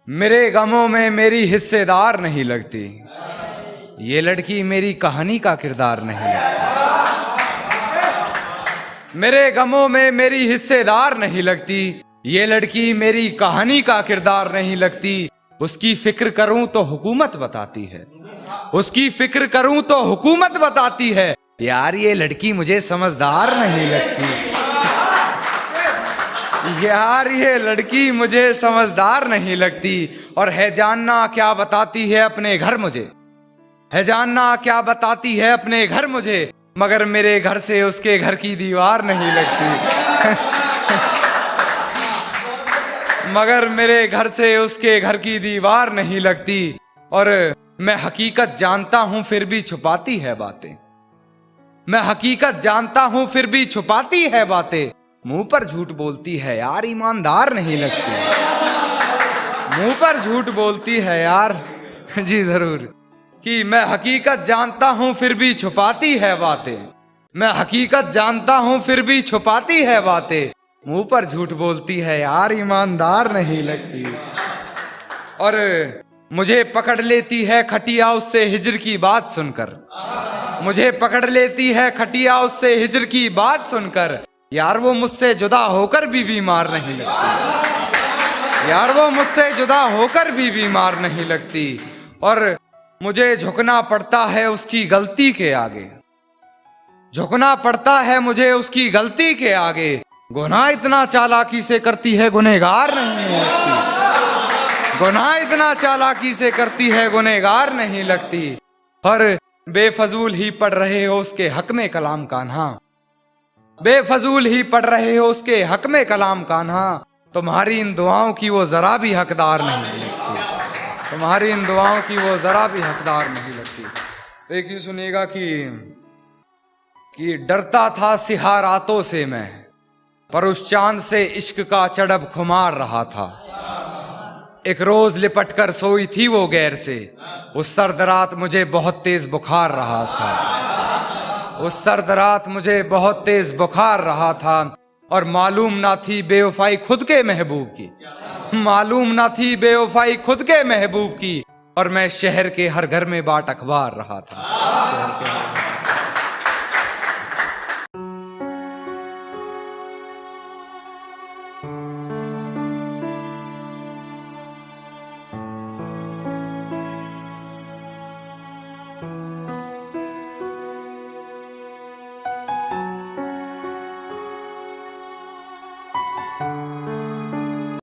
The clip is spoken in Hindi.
मेरे गमों में मेरी हिस्सेदार नहीं लगती, ये लड़की मेरी कहानी का किरदार नहीं लगती। मेरे गमों में मेरी हिस्सेदार नहीं लगती, ये लड़की मेरी कहानी का किरदार नहीं लगती। उसकी फिक्र करूं तो हुकूमत बताती है, उसकी फिक्र करूं तो हुकूमत बताती है। यार ये लड़की मुझे समझदार नहीं लगती, यार ये लड़की मुझे समझदार नहीं लगती। और है जानना क्या बताती है अपने घर मुझे, है जानना क्या बताती है अपने घर मुझे, मगर मेरे घर से उसके घर की दीवार नहीं लगती। मगर मेरे घर से उसके घर की दीवार नहीं लगती। और मैं हकीकत जानता हूं फिर भी छुपाती है बातें, मैं हकीकत जानता हूं फिर भी छुपाती है बातें। मुंह पर झूठ बोलती है यार ईमानदार नहीं लगती, मुंह पर झूठ बोलती है यार। जी जरूर, कि मैं हकीकत जानता हूं फिर भी छुपाती है बातें, मैं हकीकत जानता हूं फिर भी छुपाती है बातें। मुंह पर झूठ बोलती है यार ईमानदार नहीं लगती। और मुझे पकड़ लेती है खटिया उससे हिजर की बात सुनकर, मुझे पकड़ लेती है खटिया उससे हिजर की बात सुनकर। यार वो मुझसे जुदा होकर भी बीमार नहीं लगती, यार वो मुझसे जुदा होकर भी बीमार नहीं लगती। और मुझे झुकना पड़ता है उसकी गलती के आगे, झुकना पड़ता है मुझे उसकी गलती के आगे। गुनाह इतना चालाकी से करती है गुनहगार नहीं लगती, गुनाह इतना चालाकी से करती है गुनहगार नहीं लगती। पर बेफजूल ही पढ़ रहे हो उसके हक में कलाम कान्हा, बेफजूल ही पढ़ रहे हो उसके हक में कलाम कान्हा। तुम्हारी इन दुआओं की वो जरा भी हकदार नहीं लगती, तुम्हारी इन दुआओं की वो जरा भी हकदार नहीं लगती। एक ही सुनिएगा कि डरता था सिहा रातों से मैं, पर उस चांद से इश्क का चढ़ब खुमार रहा था। एक रोज लिपट कर सोई थी वो गैर से, उस सर्द रात मुझे बहुत तेज बुखार रहा था, उस सर्द रात मुझे बहुत तेज बुखार रहा था। और मालूम ना थी बेवफाई खुद के महबूब की, मालूम ना थी बेवफाई खुद के महबूब की। और मैं शहर के हर घर में बाट अखबार रहा था।